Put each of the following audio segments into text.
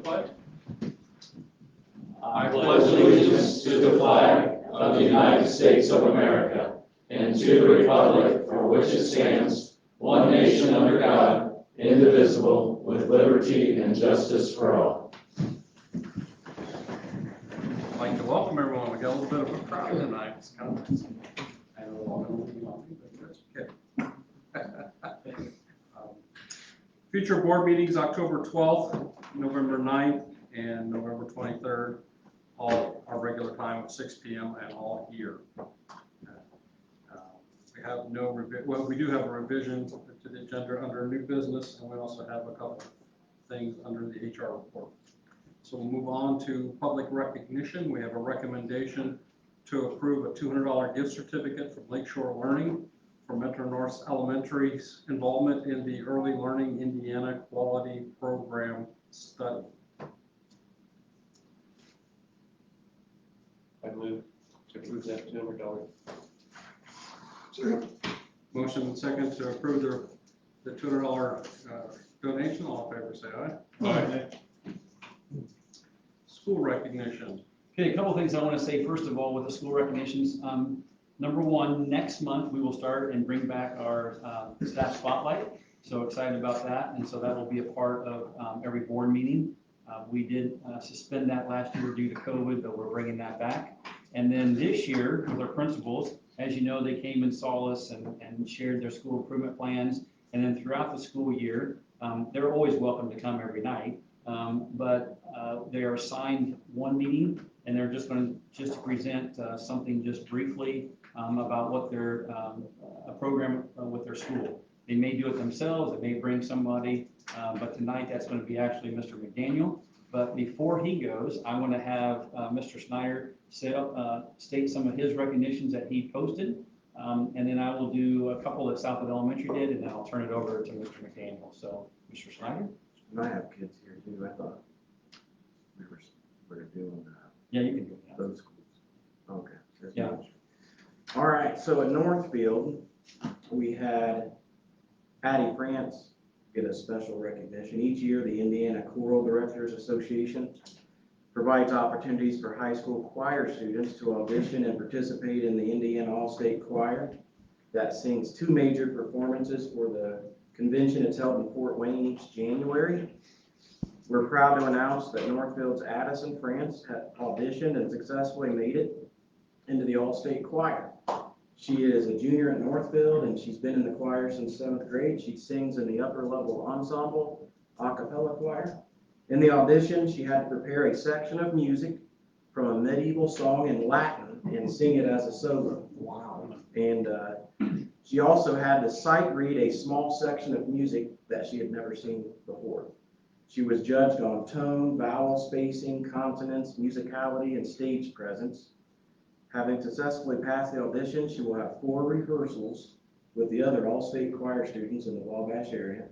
pledge. I pledge allegiance to the flag of the United States of America and to the republic for which it stands, one nation under God, indivisible, with liberty and justice for all. I'd like to welcome everyone. We got a little bit of a crowd tonight. It's kind of nice. I don't know but that's okay. Future board meetings, October 12th, November 9th, and November 23rd. All our regular time at 6 p.m. and all here. We have no well, we do have a revision to the agenda under new business, and we also have a couple of things under the HR report. So we'll move on to public recognition. We have a recommendation to approve a $200 gift certificate from Lakeshore Learning for Metro North Elementary's involvement in the Early Learning Indiana Quality Program study. I move to approve that $200. Motion and second to approve the $200 donation. All in favor, say aye. Aye. School recognition. Okay, a couple of things I want to say. First of all, with the school recognitions, number one, next month we will start and bring back our staff spotlight. So excited about that, and so that will be a part of every board meeting. We did suspend that last year due to COVID, but we're bringing that back. And then this year, with our principals, as you know, they came and saw us and shared their school improvement plans. And then throughout the school year, they're always welcome to come every night, but they are assigned one meeting, and they're just going to present something just briefly about what their a program with their school. They may do it themselves, they may bring somebody, but tonight that's going to be actually Mr. McDaniel. But before he goes, I want to have Mr. Snyder state some of his recognitions that he posted, and then I will do a couple that Southwood Elementary did, and then I'll turn it over to Mr. McDaniel. So, Mr. Snyder? And I have kids here too. I thought we were doing Yeah, you can do that. those schools. Okay. Yeah. All right. So at Northfield, we had Patty France get a special recognition. Each year, the Indiana Choral Directors Association provides opportunities for high school choir students to audition and participate in the Indiana All-State Choir that sings two major performances for the convention. It's held in Fort Wayne each January. We're proud to announce that Northfield's Addison France had auditioned and successfully made it into the All-State Choir. She is a junior at Northfield, and she's been in the choir since 7th grade. She sings in the upper level ensemble a cappella choir. In the audition, she had to prepare a section of music from a medieval song in Latin and sing it as a solo. Wow. And she also had to sight read a small section of music that she had never seen before. She was judged on tone, vowel spacing, consonants, musicality, and stage presence. Having successfully passed the audition, she will have 4 rehearsals with the other all-state choir students in the Wabash area.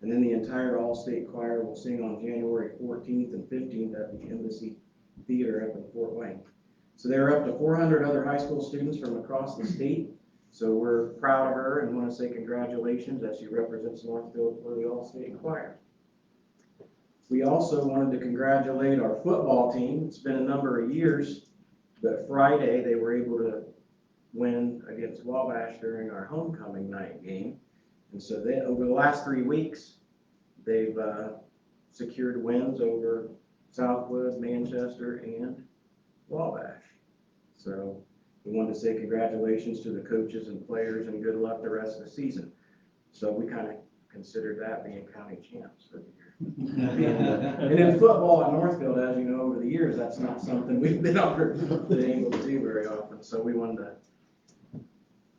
And then the entire all-state choir will sing on January 14th and 15th at the Embassy Theater up in Fort Wayne. So there are up to 400 other high school students from across the state. So we're proud of her and want to say congratulations as she represents Northfield for the all-state choir. We also wanted to congratulate our football team. It's been a number of years, but Friday they were able to win against Wabash during our homecoming night game. And so they, over the last 3 weeks, they've secured wins over Southwood, Manchester, and Wabash. So we wanted to say congratulations to the coaches and players and good luck the rest of the season. So we kind of considered that being county champs for the year. And in football at Northfield, as you know, over the years, that's not something we've been able to do very often. So we wanted to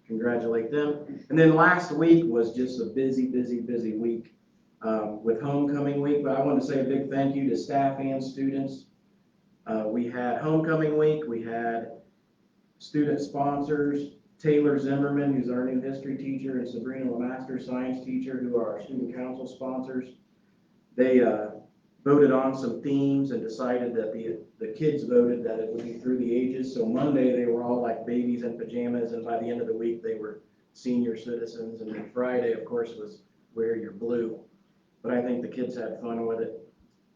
congratulate them. And then last week was just a busy week with homecoming week. But I want to say a big thank you to staff and students. We had homecoming week. We had student sponsors, Taylor Zimmerman, who's our new history teacher, and Sabrina Lemaster, science teacher, who are our student council sponsors. They voted on some themes and decided that the kids voted that it would be through the ages. So Monday they were all like babies in pajamas, and by the end of the week they were senior citizens. And then Friday, of course, was wear your blue. But I think the kids had fun with it.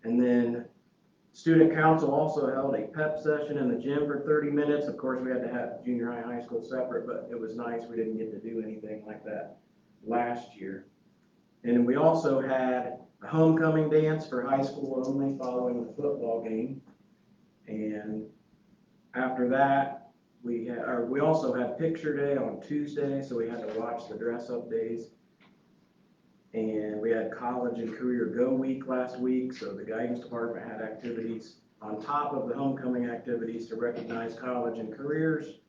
And then Student council also held a pep session in the gym for 30 minutes. Of course, we had to have junior high and high school separate, but it was nice. We didn't get to do anything like that last year. And we also had a homecoming dance for high school only following the football game. And after that, we also had picture day on Tuesday, so we had to watch the dress up days. And we had college and career go week last week, so the guidance department had activities on top of the homecoming activities to recognize college and careers.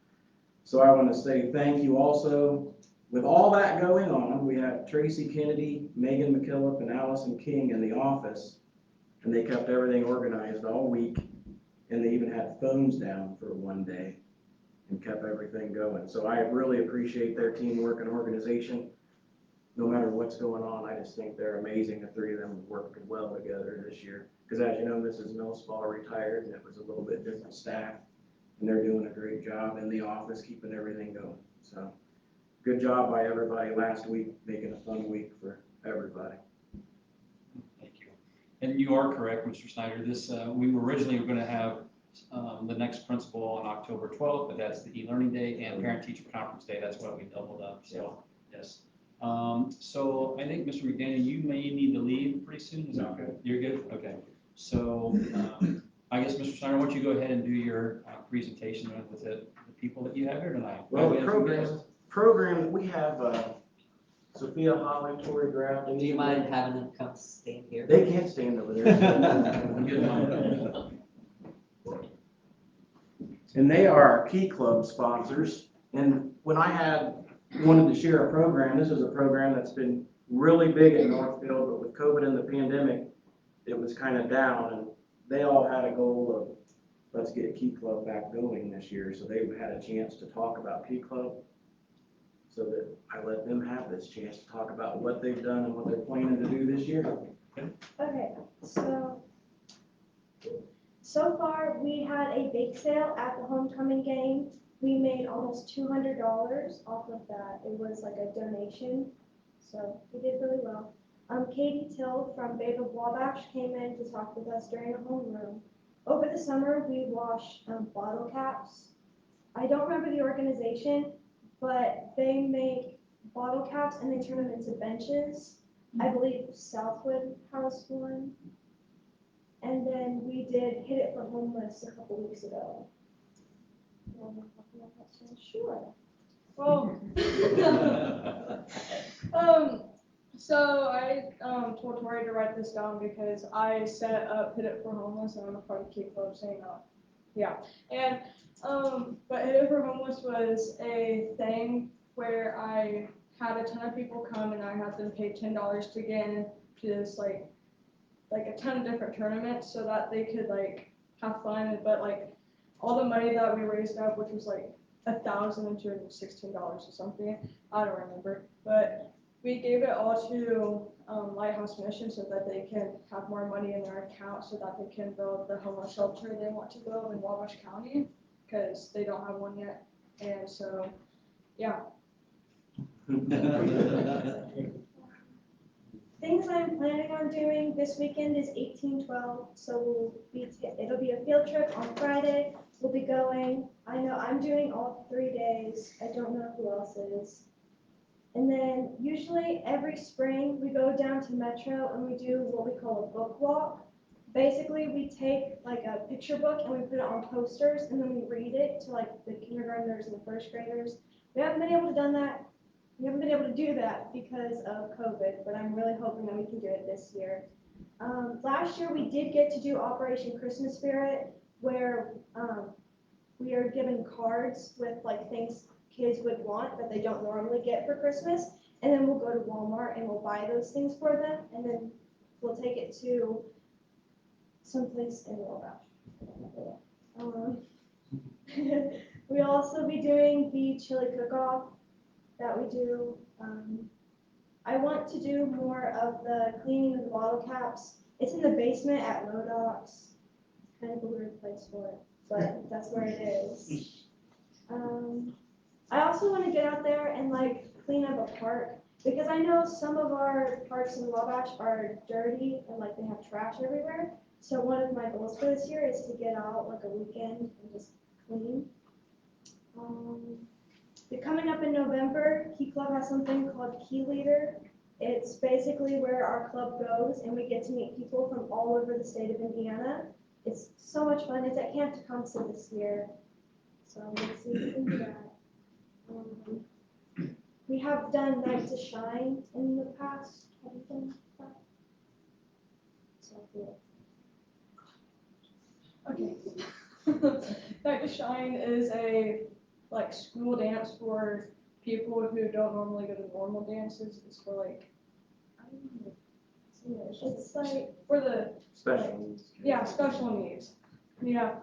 So I want to say thank you also. With all that going on, we have Tracy Kennedy, Megan McKillop, and Allison King in the office, and they kept everything organized all week, and they even had phones down for one day and kept everything going. So I really appreciate their teamwork and organization. No matter what's going on, I just think they're amazing. The three of them worked well together this year. Because as you know, Mrs. Millspaw retired, and it was a little bit different staff, and they're doing a great job in the office, keeping everything going. So good job by everybody last week, making a fun week for everybody. Thank you. And you are correct, Mr. Snyder. This, we were originally going to have the next principal on October 12th, but that's the e-learning day and parent-teacher conference day. That's why we doubled up. So, yes. So I think, Mr. McDaniel, you may need to leave pretty soon. Is that okay? You're good? Okay. So I guess, Mr. Snyder, why don't you go ahead and do your presentation with the people that you have here tonight? Well, the program that we have, Sophia, Holly, Tori Grafton. Do you mind having them come stand here? They can't stand over there. And they are our Key Club sponsors. And when I wanted to share a program, this is a program that's been really big in Northfield, but with COVID and the pandemic, it was kind of down. And they all had a goal of, let's get Key Club back going this year. So they had a chance to talk about Key Club, so that I let them have this chance to talk about what they've done and what they're planning to do this year. Okay, so far we had a bake sale at the homecoming game. We made almost $200 off of that. It was like a donation, so we did really well. Katie Till from Babe of Wabash came in to talk with us during a homeroom. Over the summer, we washed bottle caps. I don't remember the organization, but they make bottle caps and they turn them into benches. I believe Southwood has one. And then we did Hit It for Homeless a couple weeks ago. Sure. Well, so I told Tori to write this down because I set up Hit It for Homeless and I'm a part of Key Club saying yeah. And but Hit It for Homeless was a thing where I had a ton of people come and I had them pay $10 to get into this like a ton of different tournaments so that they could like have fun. But like all the money that we raised up, which was like $1,216 or something, I don't remember, but we gave it all to Lighthouse Mission so that they can have more money in their account so that they can build the homeless shelter they want to build in Wabash County because they don't have one yet. And so, yeah. Things I'm planning on doing this weekend is 1812, so it'll be a field trip on Friday. We'll be going. I know I'm doing all 3 days. I don't know who else is. And then usually every spring we go down to Metro and we do what we call a book walk. Basically we take like a picture book and we put it on posters and then we read it to like the kindergartners and the first graders. We haven't been able to do that because of COVID, but I'm really hoping that we can do it this year. Last year we did get to do Operation Christmas Spirit, where we are given cards with like things kids would want that they don't normally get for Christmas, and then we'll go to Walmart and we'll buy those things for them, and then we'll take it to someplace in Wabash. We'll also be doing the chili cook-off that we do. I want to do more of the cleaning of the bottle caps. It's in the basement at Modocs. It's kind of a weird place for it, but that's where it is. I also want to get out there and like clean up a park because I know some of our parks in Wabash are dirty and like they have trash everywhere. So one of my goals for this year is to get out like a weekend and just clean. Coming up in November, Key Club has something called Key Leader. It's basically where our club goes and we get to meet people from all over the state of Indiana. It's so much fun. It's at Camp Tecumseh this year. So we'll see if we can do that. We have done Night to Shine in the past. Have you done that? So yeah. Okay. Night to Shine is a like school dance for people who don't normally go to normal dances. It's for like, I don't know. It's like for the Special needs. yeah, special needs. Yeah,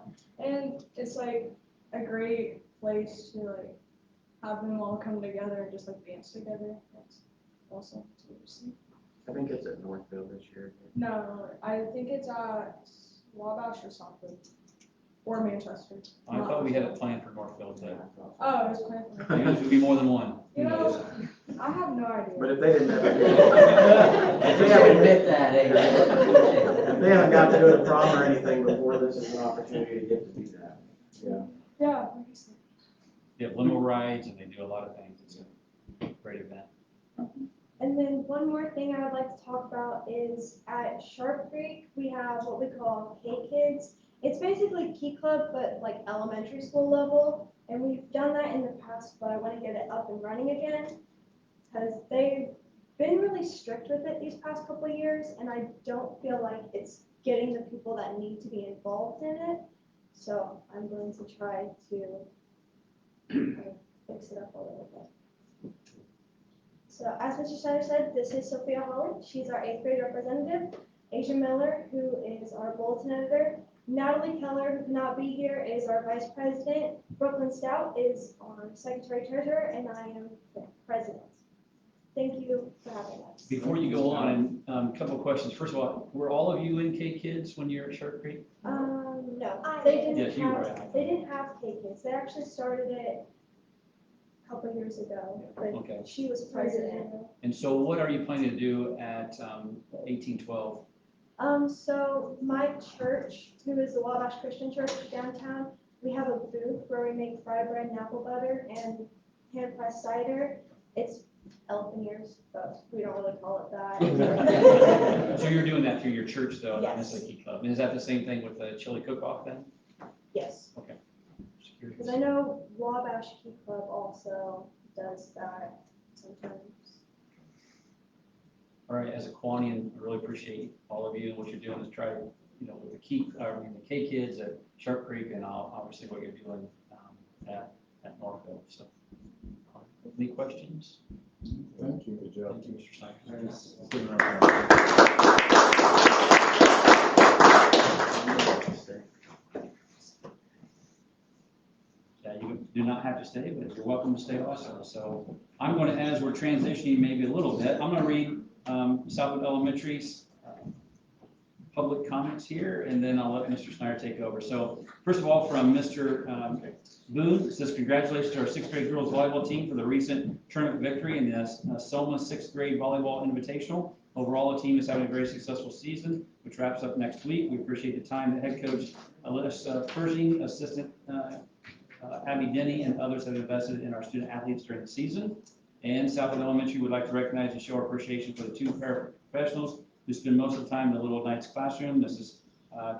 and it's like a great place to like have them all come together and just like dance together. That's awesome to see. I think it's at Northville this year. No, I think it's at Wabash or something, or Manchester. I thought we had it planned for Northfield too. Oh, it's planned for Maybe there should be more than one. You know, I have no idea. But if they didn't ever get If we have admit that, eh? if they haven't got to go to prom or anything before, this is an opportunity to get to do that. Yeah. Yeah, like you said. They have limo rides and they do a lot of things. It's a great event. And then one more thing I would like to talk about is at Sharp Creek, we have what we call K-Kids. It's basically Key Club, but like elementary school level. And we've done that in the past, but I want to get it up and running again. Because they've been really strict with it these past couple of years, and I don't feel like it's getting the people that need to be involved in it. So I'm going to try to kind of fix it up a little bit. So as Mr. Snyder said, this is Sophia Holly. She's our 8th grade representative. Asia Miller, who is our bulletin editor. Natalie Keller, who cannot be here, is our vice president. Brooklyn Stout is our secretary treasurer, and I am the president. Thank you for having us. Before you go on, a couple of questions. First of all, were all of you in K-Kids when you were at Sharp Creek? No, they didn't Yes, you were. have, they didn't have K-Kids. They actually started it a couple of years ago, but Okay. she was president. And so what are you planning to do at 1812? So my church, who is the Wabash Christian Church downtown, we have a booth where we make fry bread and apple butter and hand-pressed cider. It's elephant ears, but we don't really call it that. So you're doing that through your church though, not Yes. necessarily Key Club. And is that the same thing with the chili cook-off then? Yes, Okay. Just curious. because I know Wabash Key Club also does that sometimes. All right, as a Kiwanian, I really appreciate all of you and what you're doing to try, you know, with the K-Kids at Sharp Creek and obviously what you're doing at Northville. So, any questions? Thank you. Good job. Thank you, Mr. Snyder. Thanks. Yeah, you do not have to stay, but you're welcome to stay also. So I'm going to, as we're transitioning maybe a little bit, I'm going to read Southwood Elementary's public comments here, and then I'll let Mr. Snyder take over. So first of all, from Mr. Boone, it says congratulations to our 6th grade girls volleyball team for the recent tournament victory in the Selma 6th grade volleyball invitational. Overall, the team is having a very successful season, which wraps up next week. We appreciate the time that head coach Alyssa Pershing, assistant Abby Denny, and others have invested in our student athletes during the season. And Southwood Elementary would like to recognize and show our appreciation for the 2 paraprofessionals who spend most of the time in the Little Knights classroom. This is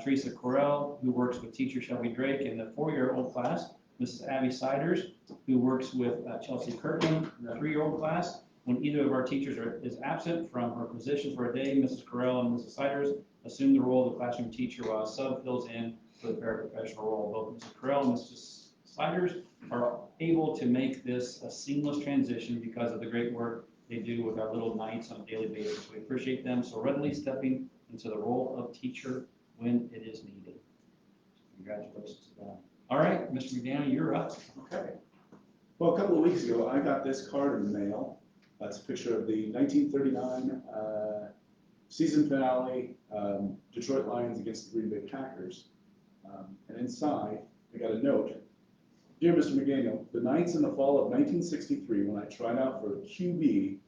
Teresa Correll, who works with teacher Shelby Drake in the 4-year-old class. Mrs. Abby Siders, who works with Chelsea Kirkman in the 3-year-old class. When either of our teachers is absent from her position for a day, Mrs. Correll and Mrs. Siders assume the role of the classroom teacher while a sub fills in for the paraprofessional role. Both Mrs. Correll and Mrs. Siders are able to make this a seamless transition because of the great work they do with our Little Knights on a daily basis. We appreciate them so readily stepping into the role of teacher when it is needed. Congratulations to them. All right, Mr. McDaniel, you're up. Okay. Well, a couple of weeks ago, I got this card in the mail. That's a picture of the 1939 season finale, Detroit Lions against the Green Bay Packers. And inside, I got a note. Dear Mr. McDaniel, the nights in the fall of 1963 when I tried out for QB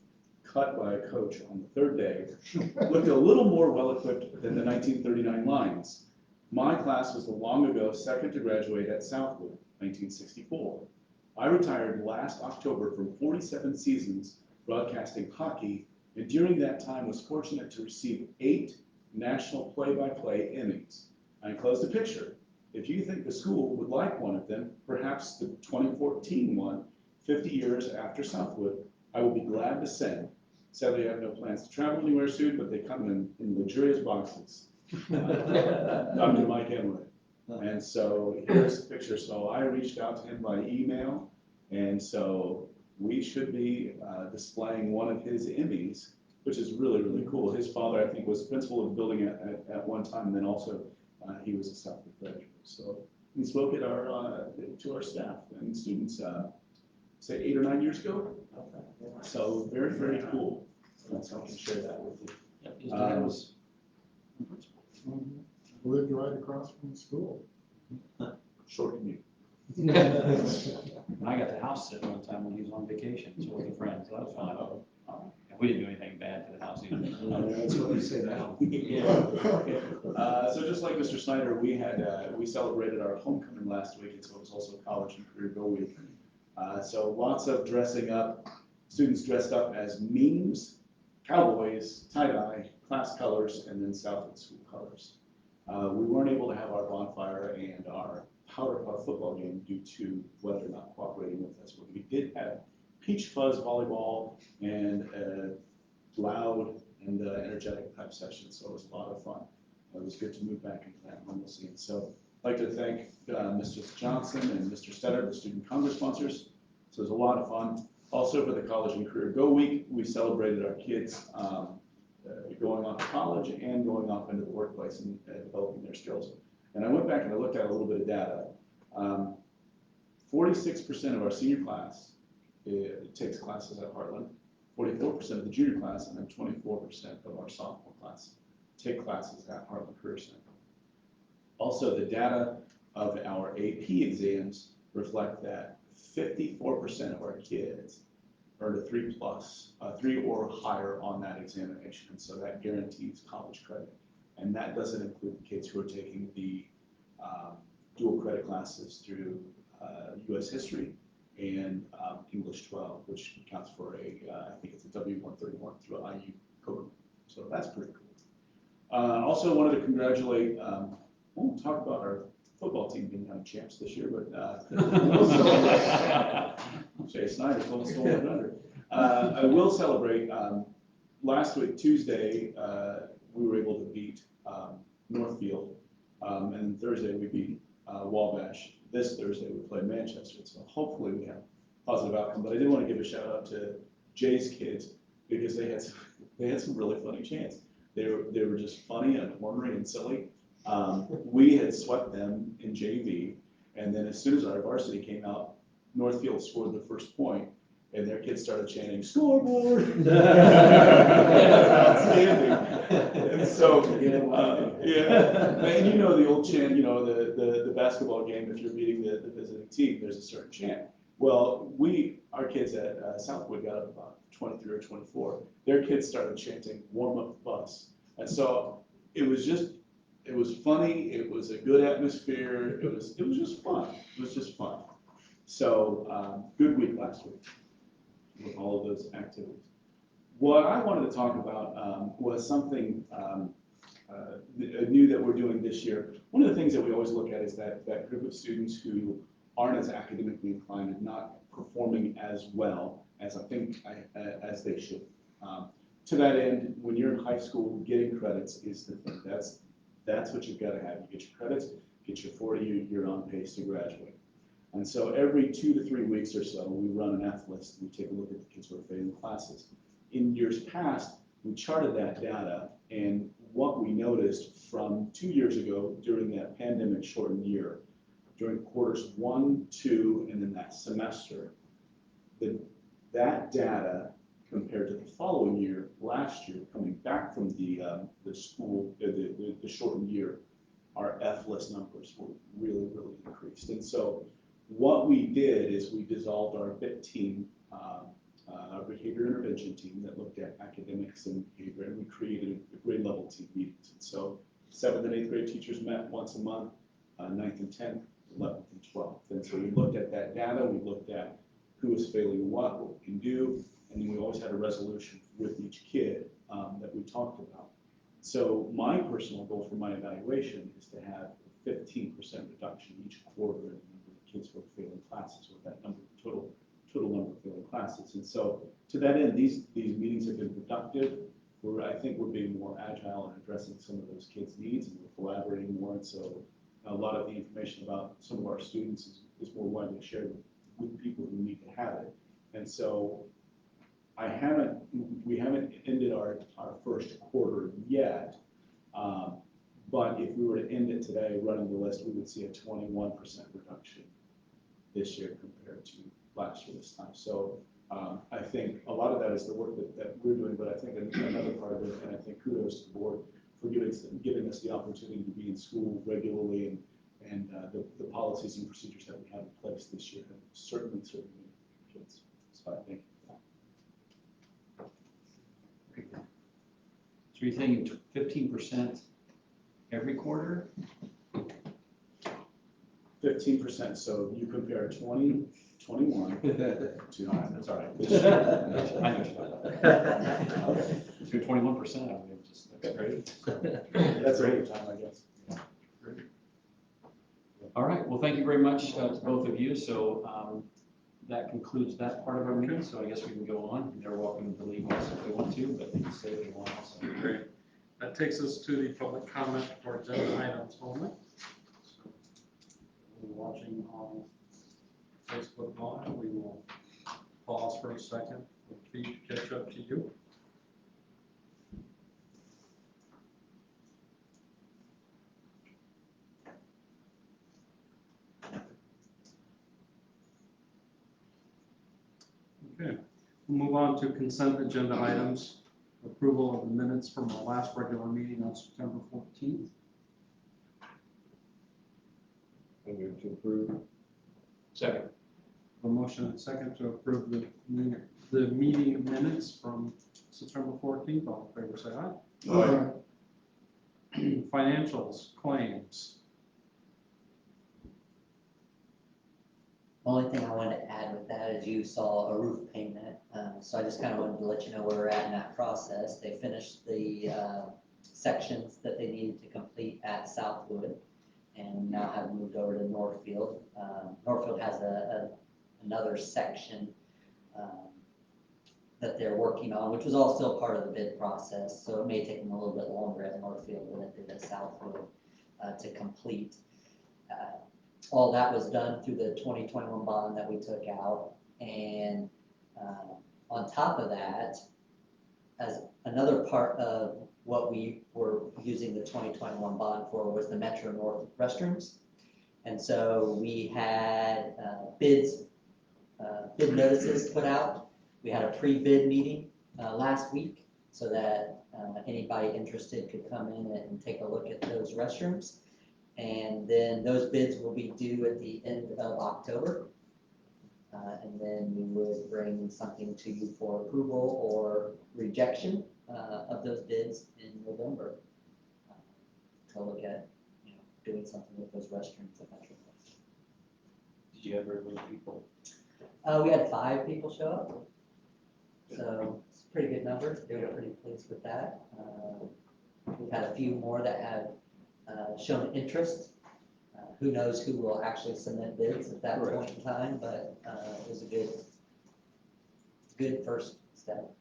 cut by a coach on the third day, looked a little more well-equipped than the 1939 Lions. My class was the long ago second to graduate at Southwood, 1964. I retired last October from 47 seasons broadcasting hockey, and during that time was fortunate to receive 8 national play-by-play Emmys. I enclosed a picture. If you think the school would like one of them, perhaps the 2014 one, 50 years after Southwood, I will be glad to send. Sadly, I have no plans to travel anywhere soon, but they come in luxurious boxes. Dr. Mike Emily. And so here's the picture. So I reached out to him by email, and so we should be displaying one of his Emmys, which is really, really cool. His father, I think, was principal of the building at one time, and then also he was a Southwood graduate. So he spoke at to our staff and students, say 8 or 9 years ago. So very, very cool. So I can share that with you. Yep, his dad was. Lived right across from the school. Short commute. And I got the house sit one time when he was on vacation, so with a friend, so that was fun. And we didn't do anything bad to the house either. That's what we say now. So just like Mr. Snyder, we celebrated our homecoming last week, and so it was also College and Career Go Week. So lots of dressing up, students dressed up as memes, cowboys, tie-dye, class colors, and then Southwood school colors. We weren't able to have our bonfire and our powder puff football game due to weather not cooperating with us, but we did have peach fuzz volleyball and loud and energetic type sessions, so it was a lot of fun. It was good to move back into that normalcy. And so I'd like to thank Mr. Johnson and Mr. Stetter, the student Congress sponsors. So it was a lot of fun. Also for the College and Career Go Week, we celebrated our kids going off to college and going off into the workplace and developing their skills. And I went back and I looked at a little bit of data. 46% of our senior class takes classes at Heartland, 44% of the junior class, and then 24% of our sophomore class take classes at Heartland Career Center. Also, the data of our AP exams reflect that 54% of our kids earned a 3 or higher on that examination, and so that guarantees college credit. And that doesn't include the kids who are taking the dual credit classes through U.S. History and English 12, which accounts for I think it's a W-131 through IU program. So that's pretty cool. Also wanted to congratulate, I won't talk about our football team being champs this year, but Jay Snyder stole it under. I will celebrate, last week, Tuesday, we were able to beat Northfield, and then Thursday we beat Wabash. This Thursday we play Manchester, so hopefully we have a positive outcome. But I did want to give a shout out to Jay's kids because they had some really funny chants. They were just funny and ornery and silly. We had swept them in JV, and then as soon as our varsity came out, Northfield scored the first point, and their kids started chanting, "Scoreboard!" Outstanding. And so, yeah, and you know the old chant, you know, the basketball game, if you're beating the visiting team, there's a certain chant. Well, our kids at Southwood got up about 23 or 24. Their kids started chanting, "Warm up the bus." And so it was funny, it was a good atmosphere, it was just fun. It was just fun. So, good week last week with all of those activities. What I wanted to talk about was something new that we're doing this year. One of the things that we always look at is that group of students who aren't as academically inclined and not performing as well as I think as they should. To that end, when you're in high school, getting credits is the thing. That's what you've got to have. You get your credits, get your 40, you're on pace to graduate. And so every 2 to 3 weeks or so, we run an F list and we take a look at the kids who are failing classes. In years past, we charted that data, and what we noticed from 2 years ago during that pandemic shortened year, during quarters 1, 2, and then that semester, that data compared to the following year, last year, coming back from the shortened year, our F list numbers were really, really increased. And so what we did is we dissolved our BIT team our behavior intervention team that looked at academics and behavior, and we created a grade level team meetings. And so 7th and 8th grade teachers met once a month, 9th and 10th, 11th and 12th. And so we looked at that data, we looked at who was failing what we can do, and then we always had a resolution with each kid that we talked about. So my personal goal for my evaluation is to have a 15% reduction each quarter in the number of kids who are failing classes, or that number, total number of failing classes. And so to that end, these meetings have been productive. I think we're being more agile in addressing some of those kids' needs, and we're collaborating more. And so a lot of the information about some of our students is more widely shared with people who need to have it. And so we haven't ended our first quarter yet, but if we were to end it today, running the list, we would see a 21% reduction this year compared to last year this time. So I think a lot of that is the work that we're doing, but I think another part of it, and I think kudos to the board for giving us the opportunity to be in school regularly, and the policies and procedures that we have in place this year have certainly made a difference. So I think. So you're thinking 15% every quarter? 15%, so you compare 20, 21 to 9, that's all right. I know what you're talking about. If you're 21%, I mean, that's great. That's a great time, I guess. All right, well, thank you very much to both of you. So that concludes that part of our meeting, so I guess we can go on. They're welcome to leave us if they want to, but they can stay if they want also. Great. That takes us to the public comment for agenda items only. So, we're watching on Facebook Live. We will pause for a second for the feed to catch up to you. Okay, we'll move on to consent agenda items. Approval of the minutes from our last regular meeting on September 14th. I move to approve. Second. A motion and second to approve the meeting minutes from September 14th. All in favor, say aye. Aye. Financials, claims. Only thing I wanted to add with that is you saw a roof payment. So I just kind of wanted to let you know where we're at in that process. They finished the sections that they needed to complete at Southwood, and now have moved over to Northfield. Northfield has another section that they're working on, which was all still part of the bid process. So it may take them a little bit longer at Northfield than it did at Southwood to complete. All that was done through the 2021 bond that we took out. And on top of that, as another part of what we were using the 2021 bond for was the Metro North restrooms. And so we had bid notices put out. We had a pre-bid meeting last week so that anybody interested could come in and take a look at those restrooms. And then those bids will be due at the end of October. And then we would bring something to you for approval or rejection of those bids in November to look at, doing something with those restrooms at Metro North. Did you have very many people? We had 5 people show up, so it's a pretty good number. They were pretty pleased with that. We've had a few more that have shown interest. Who knows who will actually submit bids at that point in time, but it was a good first step.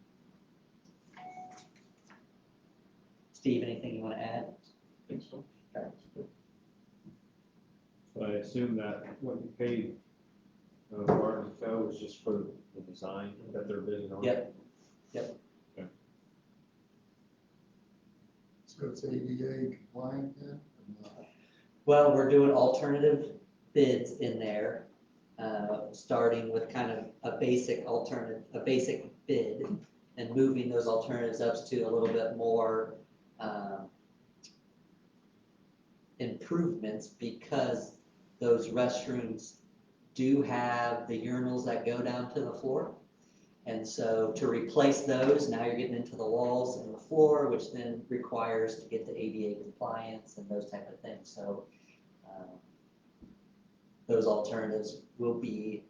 Steve, anything you want to add? I think so. Okay. So I assume that what you paid Martin Co. is just for the design that they're bidding on? Yep. So it's ADA compliant then? Or not? Well, we're doing alternative bids in there, starting with kind of a basic bid, and moving those alternatives up to a little bit more improvements, because those restrooms do have the urinals that go down to the floor. And so to replace those, now you're getting into the walls and the floor, which then requires to get the ADA compliance and those type of things. So those alternatives will be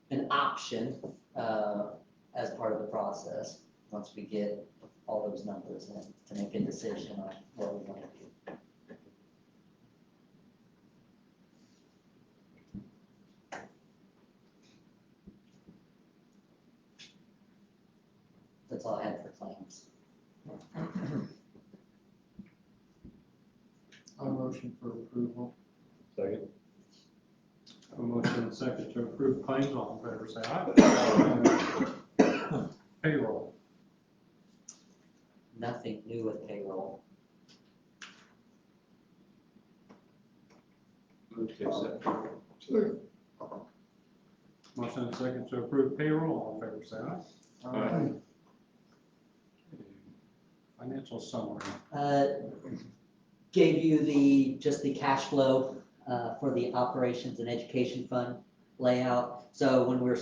an option as part of the process once we get all those numbers in to make a decision on what we want to do. That's all I had for claims. A motion for approval. Second. A motion and a second to approve claims, all in favor, say aye. Payroll. Nothing new with payroll. Move to accept. Second. Motion and a second to approve payroll, all in favor, say aye. Aye. Financial summary. Gave you just the cash flow for the operations and education fund layout. So when we were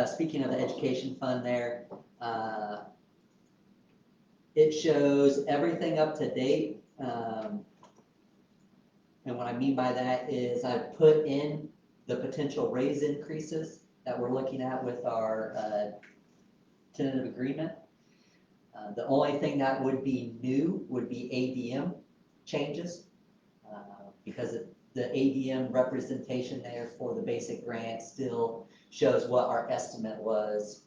speaking of the education fund there, it shows everything up to date. And what I mean by that is I put in the potential raise increases that we're looking at with our tentative agreement. The only thing that would be new would be ADM changes because the ADM representation there for the basic grant still shows what our estimate was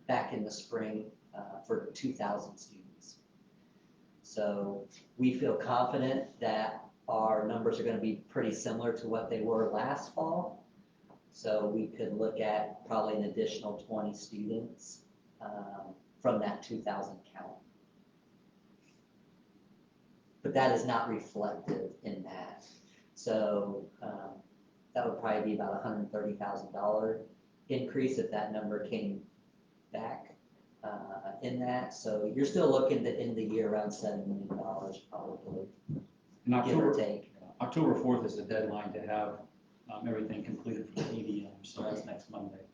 back in the spring for 2,000 students. So we feel confident that our numbers are going to be pretty similar to what they were last fall. So we could look at probably an additional 20 students from that 2,000 count. But that is not reflected in that. So that would probably be about $130,000 increase if that number came back in that. So you're still looking to end the year around $7 million probably, And give or take. October 4th is the deadline to have everything completed for the ADM, so that's next Monday.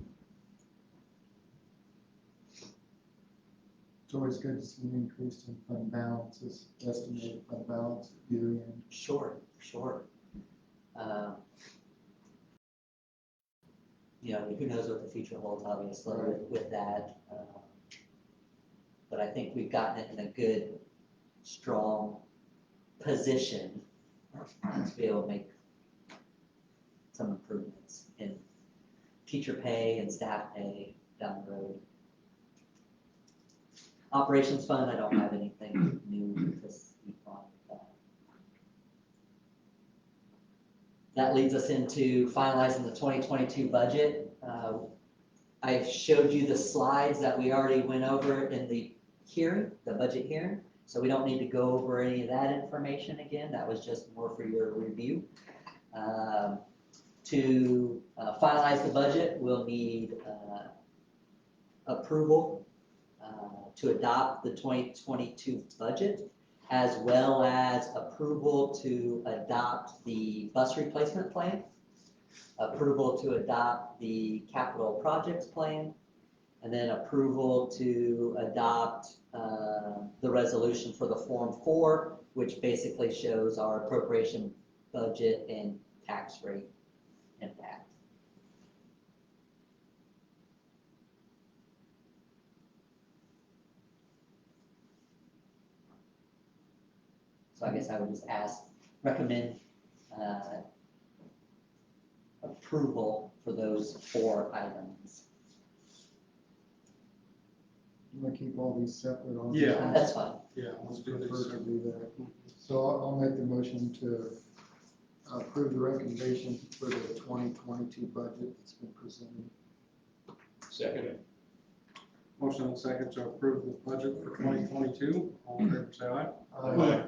It's always good to see an increase in fund balances, estimated fund balance at year end. Sure. You know, who knows what the future holds, obviously, with that. But I think we've gotten it in a good, strong position to be able to make some improvements in teacher pay and staff pay down the road. Operations fund, I don't have anything new because we fine with that. That leads us into finalizing the 2022 budget. I showed you the slides that we already went over in the hearing, the budget hearing. So we don't need to go over any of that information again. That was just more for your review. To finalize the budget, we'll need approval to adopt the 2022 budget, as well as approval to adopt the bus replacement plan, approval to adopt the capital projects plan, and then approval to adopt the resolution for the Form 4, which basically shows our appropriation budget and tax rate impact. So I guess I would just recommend approval for those 4 items. You want to keep all these separate on? Yeah. That's fine. Yeah, let's do Prefer this. to do that. So I'll make the motion to approve the recommendation for the 2022 budget that's been presented. Second. Motion and second to approve the budget for 2022. All in favor, say aye. Aye.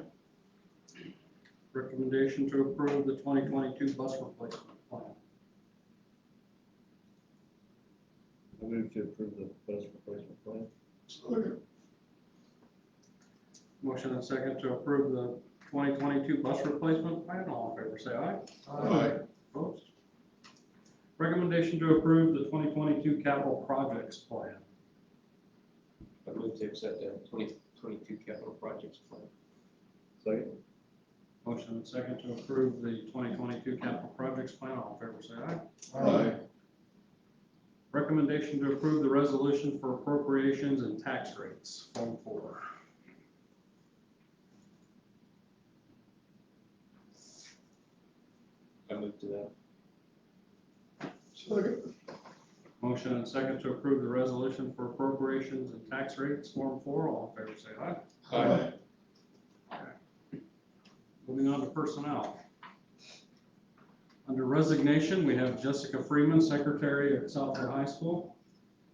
Recommendation to approve the 2022 bus replacement plan. I move to approve the bus replacement plan. Second. Motion and second to approve the 2022 bus replacement plan. All in favor, say aye. Aye. Opposed? Recommendation to approve the 2022 capital projects plan. move to accept the 2022 capital projects plan. Second? Motion and second to approve the 2022 capital projects plan. All in favor, say aye. Aye. Recommendation to approve the resolution for appropriations and tax rates, Form 4. I move to that. Second. Motion and second to approve the resolution for appropriations and tax rates, Form 4. All in favor, say aye. Aye. Moving on to personnel. Under resignation, we have Jessica Freeman, Secretary at Southwood High School,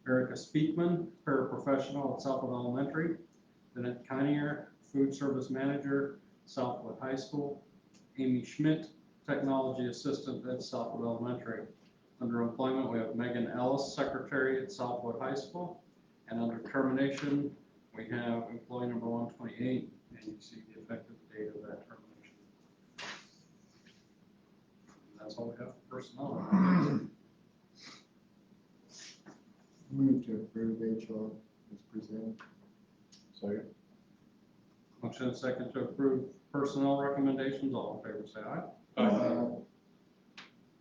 Erica Speakman, Paraprofessional at Southwood Elementary, Danette Kinier, Food Service Manager, Southwood High School, Amy Schmidt, Technology Assistant at Southwood Elementary. Under employment, we have Megan Ellis, Secretary at Southwood High School, and under termination, we have employee number 128, and you see the effective date of that termination. That's all we have for personnel. Move to approve HR as presented. Second? Motion and second to approve personnel recommendations. All in favor, say aye.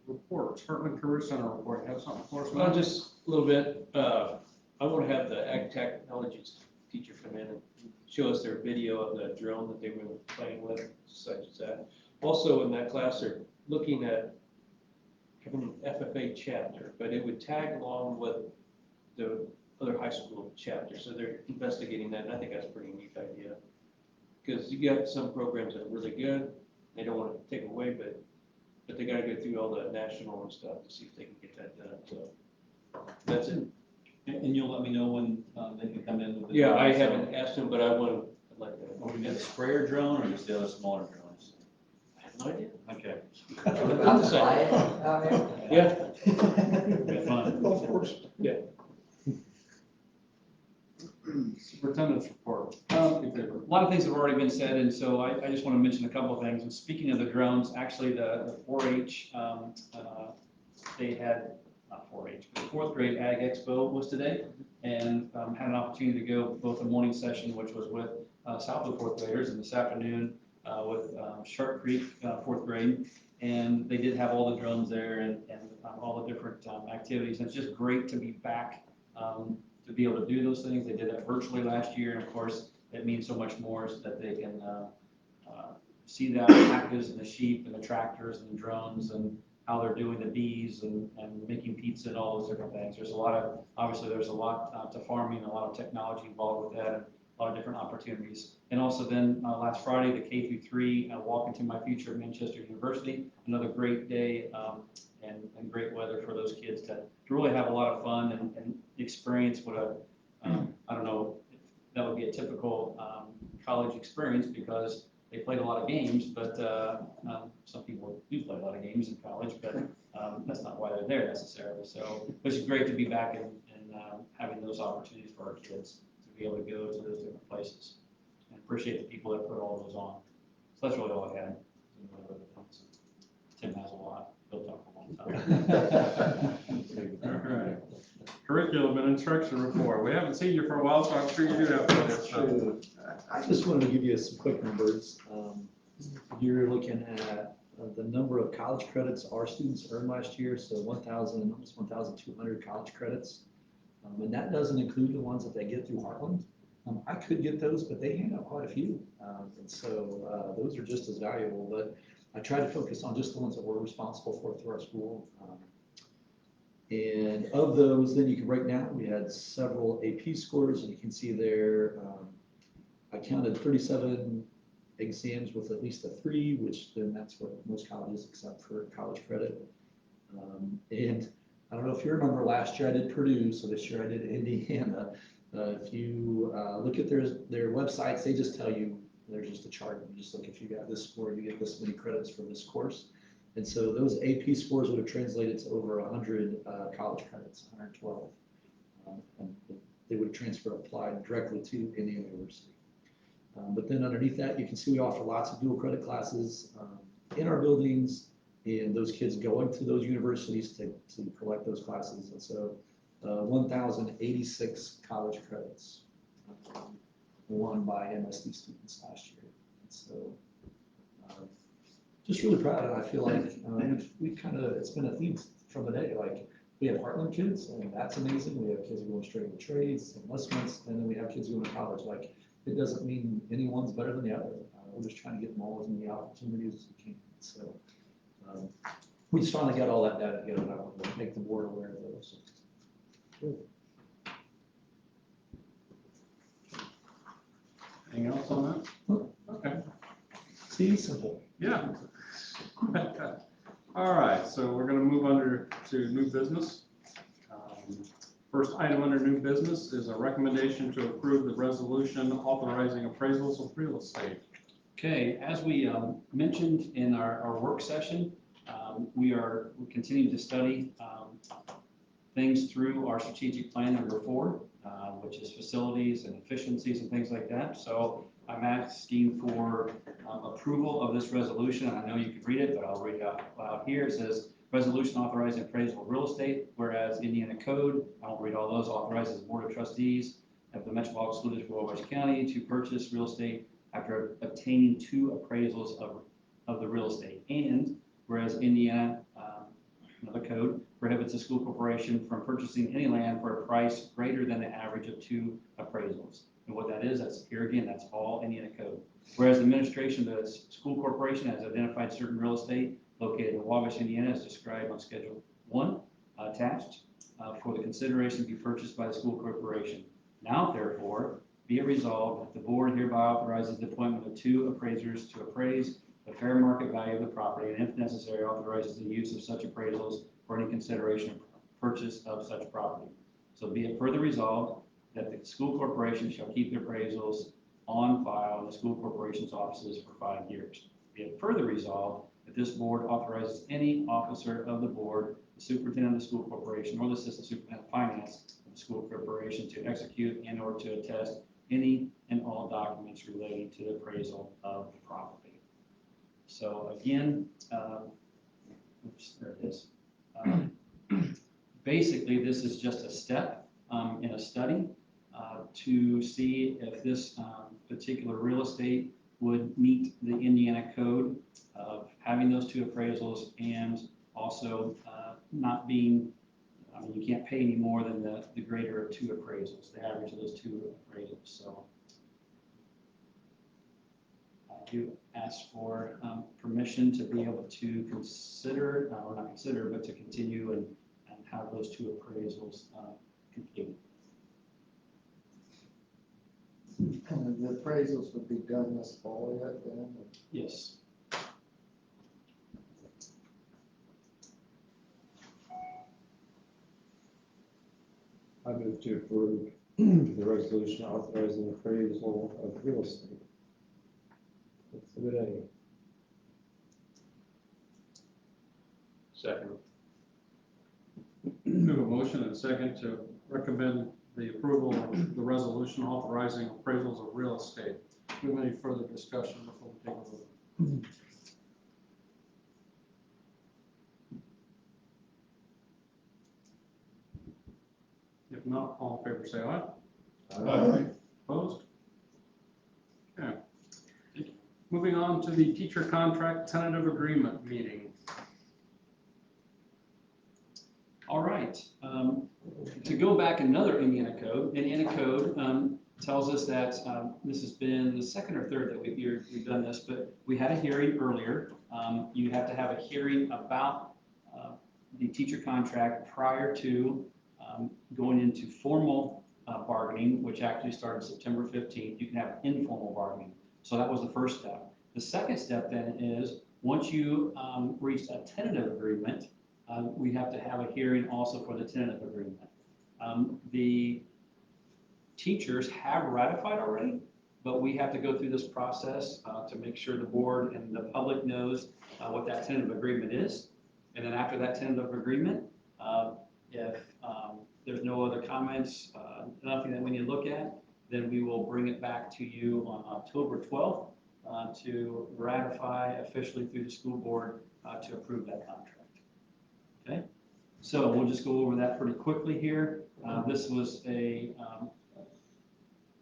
Reports, Heartland Career Center report. You have something for us? Well, just a little bit. I want to have the ag technologies teacher come in and show us their video of the drone that they were playing with, such as that. Also in that class, they're looking at having an FFA chapter, but it would tag along with the other high school chapter. So they're investigating that, and I think that's a pretty neat idea. Because you got some programs that are really good, they don't want to take away, but they got to go through all the national and stuff to see if they can get that done. So that's it. And you'll let me know when they can come in with the. Yeah, I drone, so- haven't asked them, but I'd like to. Are we gonna get a sprayer drone or just the other smaller drones? I have no idea. Okay. About to fly it out there? Yeah. It'll be fun. Golf course. Yeah. Superintendent's report. A lot of things have already been said, and so I just want to mention a couple of things. And speaking of the drones, actually the 4-H, they had, not 4-H, but the fourth grade Ag Expo was today, and had an opportunity to go both the morning session, which was with Southwood fourth graders, and this afternoon with Sharp Creek fourth grade. And they did have all the drones there and all the different activities. And it's just great to be back to be able to do those things. They did that virtually last year, and of course, it means so much more so that they can see the actives and the sheep and the tractors and the drones and how they're doing the bees and making pizza and all those different things. There's a lot of, obviously there's a lot to farming, a lot of technology involved with that, and a lot of different opportunities. And also then last Friday, the K through 3 Walk Into My Future at Manchester University, another great day and great weather for those kids to really have a lot of fun and experience what I don't know if that would be a typical college experience because they played a lot of games, but some people do play a lot of games in college, but that's not why they're there necessarily. So it's great to be back and having those opportunities for our kids to be able to go to those different places. And appreciate the people that put all those on. So that's really all I had. Tim has a lot built up for one time. All right. Curriculum and instruction report. We haven't seen you for a while, so I'm sure you do have plenty. I just wanted to give you some quick numbers. You're looking at the number of college credits our students earned last year, so almost 1,200 college credits. And that doesn't include the ones that they get through Heartland. I could get those, but they hand out quite a few. And so those are just as valuable, but I try to focus on just the ones that we're responsible for through our school. And of those, then you can break down, we had several AP scores, and you can see there, I counted 37 exams with at least a 3, which then that's what most colleges accept for college credit. And I don't know if you remember last year I did Purdue, so this year I did Indiana. If you look at their websites, they just tell you, there's just a chart. You just look, if you got this score, you get this many credits for this course. And so those AP scores would have translated to over 100 college credits, 112. And they would transfer applied directly to Indiana University. But then underneath that, you can see we offer lots of dual credit classes in our buildings, and those kids going to those universities to collect those classes. And so 1,086 college credits won by MSD students last year. And so, just really proud, and I feel like we kind of, it's been a theme from the day, like, we have Heartland kids, and that's amazing. We have kids going straight into trades, enlistments, and then we have kids going to college. Like, it doesn't mean anyone's better than the other. We're just trying to get them all as many opportunities as we can. So, we just finally got all that data together, and I want to make the board aware of those. Anything else on that? Okay. See, simple. Yeah. All right, so we're gonna move under to new business. First item under new business is a recommendation to approve the resolution authorizing appraisals of real estate. Okay, as we mentioned in our work session, we continue to study things through our strategic plan number 4, which is facilities and efficiencies and things like that. So I'm asking for approval of this resolution. I know you can read it, but I'll read it out loud here. It says, resolution authorizing appraisal of real estate, whereas Indiana Code, I won't read all those, authorizes the Board of Trustees of the Metropolitan School District of Wabash County to purchase real estate after obtaining 2 appraisals of the real estate. And whereas Indiana, another code, prohibits a school corporation from purchasing any land for a price greater than the average of 2 appraisals. And what that is, that's here again, that's all Indiana code. Whereas the administration of the school corporation has identified certain real estate located in Wabash, Indiana, as described on Schedule 1, attached, for the consideration to be purchased by the school corporation. Now, therefore, be it resolved that the board hereby authorizes the appointment of 2 appraisers to appraise the fair market value of the property, and if necessary, authorizes the use of such appraisals for any consideration of purchase of such property. So be it further resolved that the school corporation shall keep the appraisals on file in the school corporation's offices for 5 years. Be it further resolved that this board authorizes any officer of the board, the superintendent of the school corporation, or the assistant superintendent of finance of the school corporation to execute and or to attest any and all documents relating to the appraisal of the property. So again, oops, there it is. Basically, this is just a step in a study to see if this particular real estate would meet the Indiana code of having those 2 appraisals, and also not being, I mean, you can't pay any more than the greater of 2 appraisals, the average of those 2 appraisals. So I do ask for permission to be able to consider, or not consider, but to continue and have those 2 appraisals completed. And the appraisals would be done this fall yet then? Yes. I move to approve the resolution authorizing appraisal of real estate. Exhibit A. Second. We have a motion and a second to recommend the approval of the resolution authorizing appraisals of real estate. Do we have any further discussion before we take a vote? If not, all in favor say aye. Aye. Opposed? Okay. Moving on to the teacher contract tentative agreement meeting. All right. To go back another Indiana code tells us that this has been the 2nd or 3rd that we've done this, but we had a hearing earlier. You have to have a hearing about the teacher contract prior to going into formal bargaining, which actually started September 15th. You can have informal bargaining. So that was the first step. The second step then is once you reach a tentative agreement, we have to have a hearing also for the tentative agreement. The teachers have ratified already, but we have to go through this process to make sure the board and the public knows what that tentative agreement is. And then after that tentative agreement, if there's no other comments, nothing that we need to look at, then we will bring it back to you on October 12th to ratify officially through the school board to approve that contract. Okay, so we'll just go over that pretty quickly here. This was a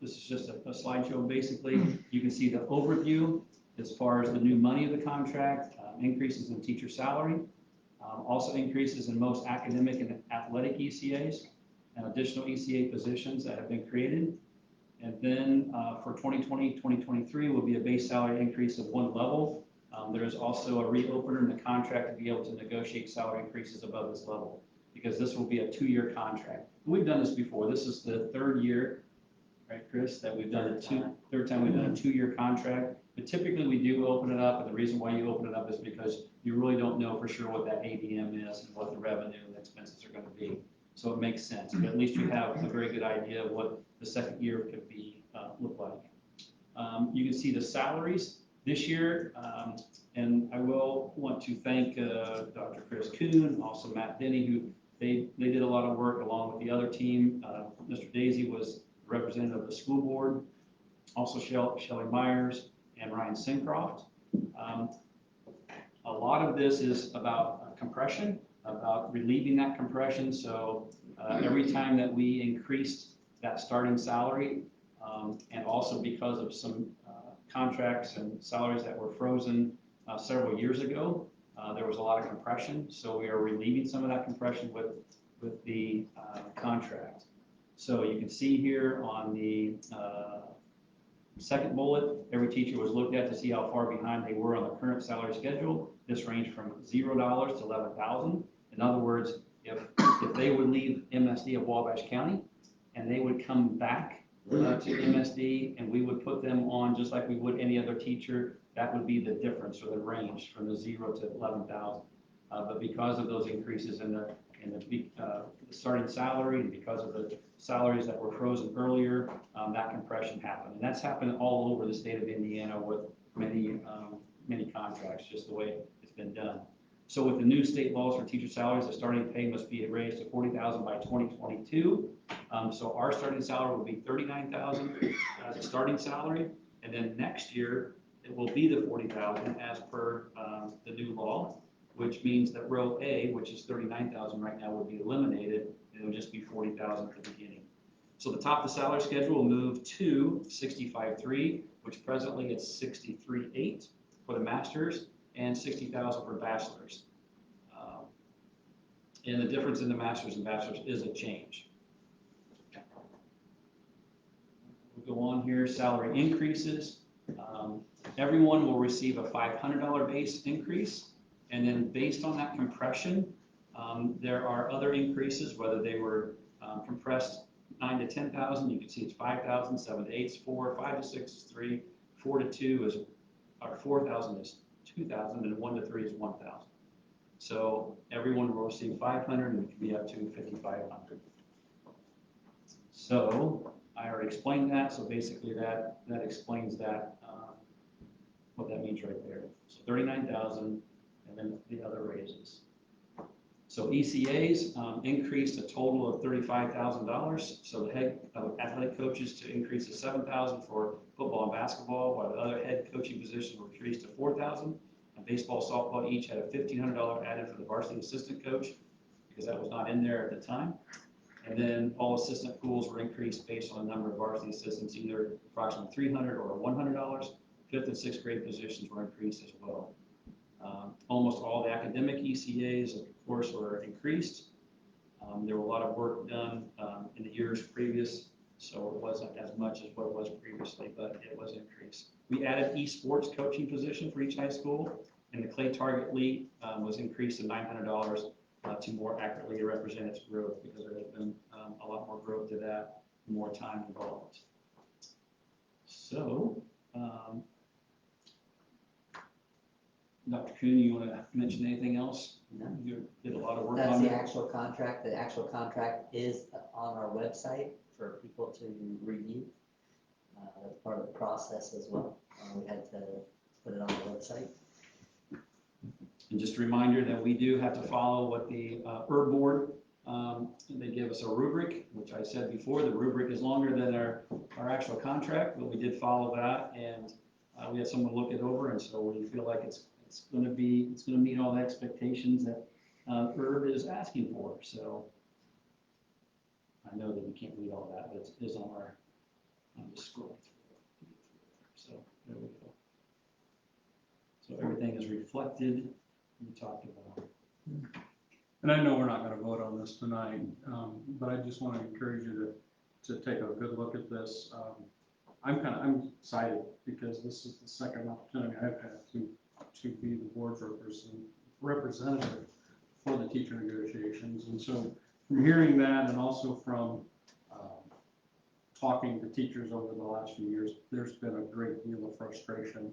This is just a slideshow, basically. You can see the overview as far as the new money of the contract, increases in teacher salary, also increases in most academic and athletic ECAs, and additional ECA positions that have been created. And then for 2020, 2023 will be a base salary increase of 1 level. There is also a reopener in the contract to be able to negotiate salary increases above this level, because this will be a 2-year contract. We've done this before. This is the 3rd year, right, Chris, that we've done third time we've done a 2-year contract. But typically we do open it up, and the reason why you open it up is because you really don't know for sure what that ADM is and what the revenue and expenses are going to be. So it makes sense, but at least you have a very good idea of what the 2nd year could be look like. You can see the salaries this year, and I will want to thank Dr. Chris Kuhn, also Matt Denny, who they did a lot of work along with the other team. Mr. Daisy was representative of the school board, also Shelley Myers and Ryan Sincroft. A lot of this is about compression, about relieving that compression. So every time that we increased that starting salary, and also because of some contracts and salaries that were frozen several years ago, there was a lot of compression. So we are relieving some of that compression with the contract. So you can see here on the 2nd bullet, every teacher was looked at to see how far behind they were on the current salary schedule. This ranged from $0 to $11,000. In other words, if they would leave MSD of Wabash County and they would come back to MSD and we would put them on just like we would any other teacher, that would be the difference or the range from the 0 to 11,000. But because of those increases in the starting salary and because of the salaries that were frozen earlier, that compression happened. And that's happened all over the state of Indiana with many contracts, just the way it's been done. So with the new state laws for teacher salaries, the starting pay must be raised to $40,000 by 2022. So our starting salary will be $39,000 as a starting salary, and then next year it will be the $40,000 as per the new law, which means that row A, which is $39,000 right now, will be eliminated, and it will just be $40,000 at the beginning. So the top of the salary schedule will move to 65.3, which presently it's 63.8 for the masters and 60,000 for bachelors. And the difference in the masters and bachelors is a change. We'll go on here, salary increases. Everyone will receive a $500 base increase, and then based on that compression, there are other increases, whether they were compressed 9 to 10,000, you can see it's 5,000, 7 to 8 is 4, 5 to 6 is 3, 4 to 2 is, or 4,000 is 2,000, and 1 to 3 is 1,000. So everyone will receive 500, and it can be up to 5,500. So I already explained that. So basically that explains that, what that means right there. So 39,000, and then the other raises. So ECAs increased a total of $35,000. So the head athletic coaches to increase to $7,000 for football and basketball, while the other head coaching positions were increased to $4,000. And baseball, softball each had a $1,500 added for the varsity assistant coach, because that was not in there at the time. And then all assistant pools were increased based on the number of varsity assistants, either approximately $300 or $100. 5th and 6th grade positions were increased as well. Almost all the academic ECAs, of course, were increased. There were a lot of work done in the years previous, so it wasn't as much as what it was previously, but it was increased. We added esports coaching position for each high school, and the Clay Target League was increased to $900 to more accurately represent its growth, because there has been a lot more growth to that, more time involved. So, Dr. Kuhn, you want to mention anything else? No. You did a lot of work That's on the it. actual contract. The actual contract is on our website for people to review. That's part of the process as well. We had to put it on the website. And just a reminder that we do have to follow what the ERB board, they give us a rubric, which I said before, the rubric is longer than our actual contract, but we did follow that, and we had someone look it over, and so we feel like it's going to meet all the expectations that ERB is asking for. So I know that we can't read all that, but it is on our I'm just scrolling through it. So, there we go. So everything is reflected, we talked about. And I know we're not gonna vote on this tonight, but I just wanna encourage you to take a good look at this. I'm excited because this is the second opportunity I've had to be the board representative for the teacher negotiations. And so from hearing that and also from talking to teachers over the last few years, there's been a great deal of frustration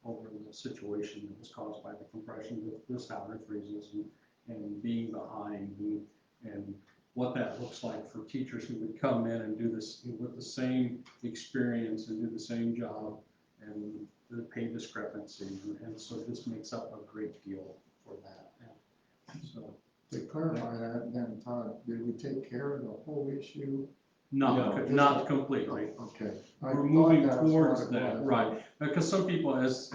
over the situation that was caused by the compression with the salary freezes and being behind and what that looks like for teachers who would come in and do this with the same experience and do the same job and the pay discrepancy. And so this makes up a great deal for that. And so To clarify that, then Todd, did we take care of the whole issue? not completely. Okay. We're moving towards that, right? Because some people, as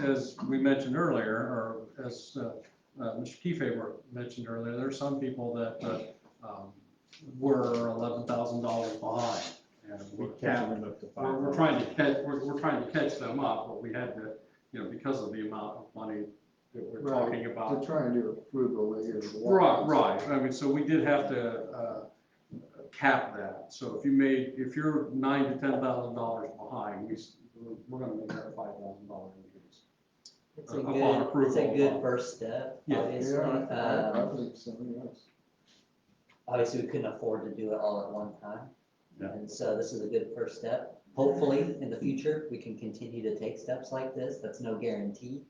we mentioned earlier, or as Mr. Kiefer mentioned earlier, there are some people that were $11,000 behind. And We counted them up to we're 500. trying to catch them up, but we had to, because of the amount of money that we're Right, talking about. to try and do it frugally or. Right. I mean, so we did have to cap that. So if you're $9,000 to $10,000 behind, we're gonna make that a $5,000 increase. It's a Upon good, approval. it's a good first step, Yeah. obviously. Yeah, I think so, yes. Obviously, we couldn't afford to do it all at one time. Yeah. And so this is a good first step. Hopefully, in the future, we can continue to take steps like this. That's no guarantee.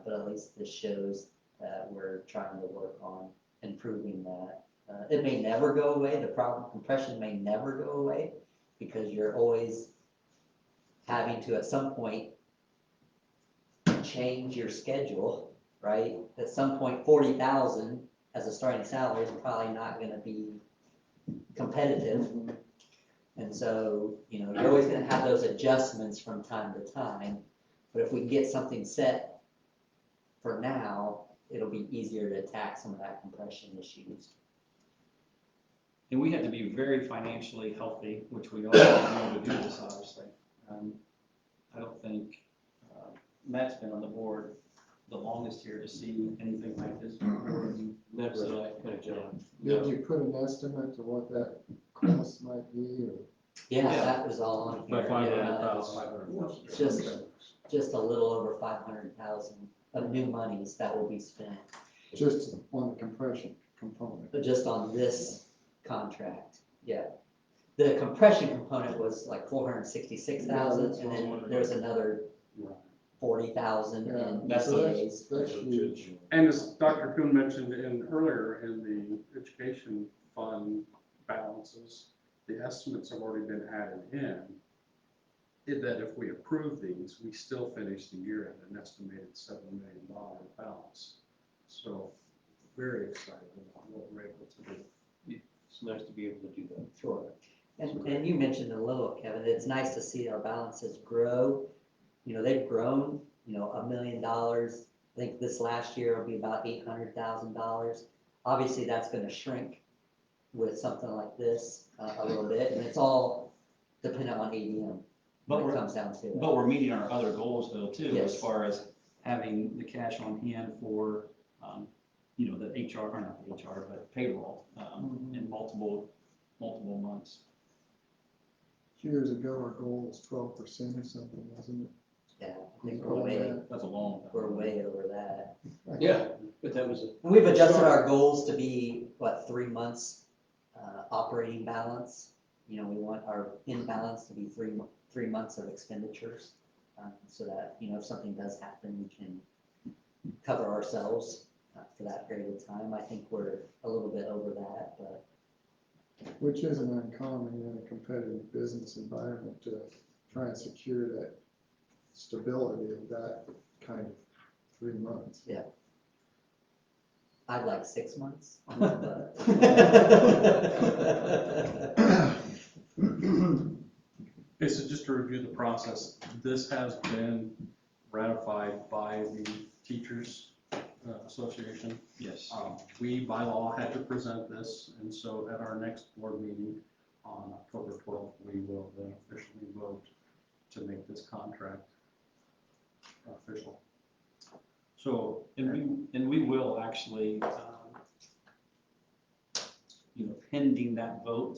But at least this shows that we're trying to work on improving that. It may never go away. The problem, compression may never go away because you're always having to, at some point, change your schedule, right? At some point, 40,000 as a starting salary is probably not gonna be competitive. And so, you're always gonna have those adjustments from time to time. But if we can get something set for now, it'll be easier to attack some of that compression issues. And we had to be very financially healthy, which we are able to do this, obviously. I don't think, Matt's been on the board the longest here to see anything like this before. Never that kind of job. Did you put an estimate to what that cost might be, or? Yeah, Yeah. that was all on here. By Yeah, $500,000. just a little over 500,000 of new monies that will be spent, Just on the compression component? but just on this contract, yeah. The compression component was like 466,000, and then there's another 40,000 in Yeah, so ECAs. that's huge. And as Dr. Kuhn mentioned earlier in the education fund balances, the estimates have already been added in. That if we approve these, we still finish the year at an estimated $7 million balance. So very excited about what we're able to do. It's nice to be able to do that. Sure. And you mentioned a little, Kevin, it's nice to see our balances grow. They've grown, $1 million. I think this last year will be about $800,000. Obviously, that's gonna shrink with something like this a little bit, and it's all dependent on ADM when it comes down to it. But we're meeting our other goals though too, as Yes. far as having the cash on hand for, the HR, or not the HR, but payroll, in multiple months. Years ago, our goal was 12% or something, wasn't it? Yeah, I think we're That's a long time. way over that. Yeah, but that was a. And we've adjusted our goals to be, 3 months operating balance. We want our in balance to be 3 months of expenditures, so that, if something does happen, we can cover ourselves for that period of time. I think we're a little bit over that, but Which isn't uncommon in a competitive business environment to try and secure that stability of that kind of 3 months. I'd like 6 months. Okay, so just to review the process, this has been ratified by the Teachers Association. Yes. We by law had to present this, and so at our next board meeting, on October 12th, we will then officially vote to make this contract official. So, And we will actually, pending that vote,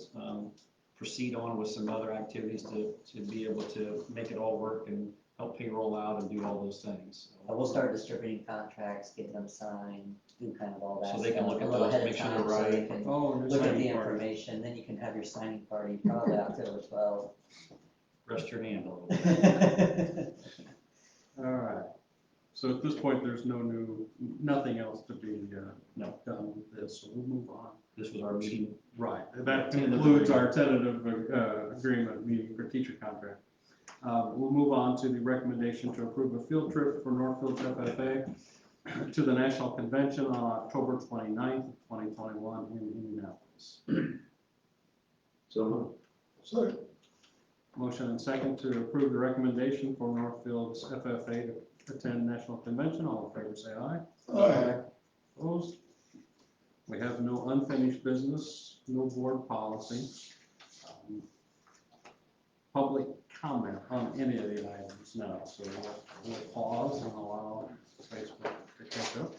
proceed on with some other activities to be able to make it all work and help payroll out and do all those things. We'll start distributing contracts, get them signed, do kind of all that So they can stuff look a at little those, ahead of make sure time, they're so they right. can oh, look at the information, then you can have your signing party probably October 12th. Rest your hand a little bit. All right. So at this point, there's nothing else to be done with this, so we'll move on. This was our meeting. Right, that concludes our tentative agreement meeting for teacher contract. We'll move on to the recommendation to approve a field trip for Northfield FFA to the National Convention on October 29th, 2021 in Indianapolis. So, So, Motion and second to approve the recommendation for Northfield's FFA to attend National Convention. All in favor, say aye. Aye. Opposed? We have no unfinished business, no board policy. Public comment on any of the items now, so we'll pause and allow space for it to catch up.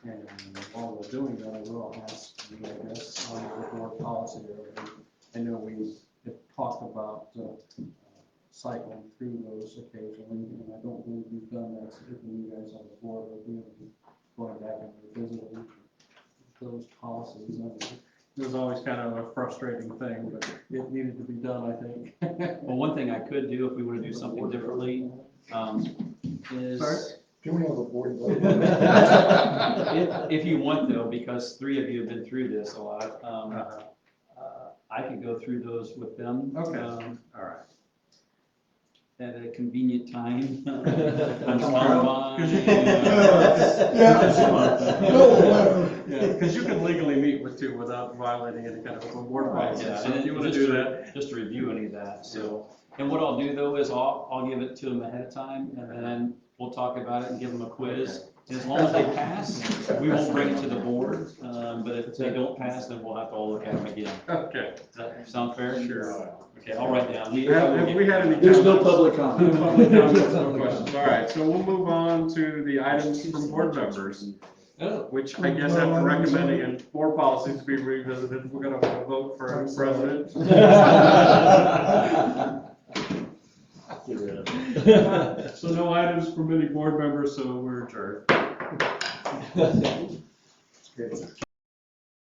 And while we're doing that, I will ask you, I guess, on the board policy area. I know we have talked about cycling through those occasionally, and I don't believe we've done that, so if you guys on the board, but we will be going back and revisiting those policies. And it was always kind of a frustrating thing, but it needed to be done, I think. Well, one thing I could do if we want to do something differently, is. Sorry? can we have a board vote? If you want though, because three of you have been through this a lot, I could go through those with them. Okay. All right. At a convenient time. Tomorrow? Yeah, because you can legally meet with two without violating any kind of open board policy. Yeah, So if and you want to just do that, just to review any of that, so. And what I'll do though is I'll give it to them ahead of time, and then we'll talk about it and give them a quiz. And as long as they pass, we won't bring it to the board, but if they don't pass, then we'll have to all look at them again. okay. Does that sound fair? Sure. Okay, I'll write down. Have we had any There's no comments? public comment. No public comments, no questions. All right, so we'll move on to the items from board members, which I guess after recommending and board policies to be revisited, we're gonna vote for a new president. get rid of it. So no items from any board members, so we're adjourned.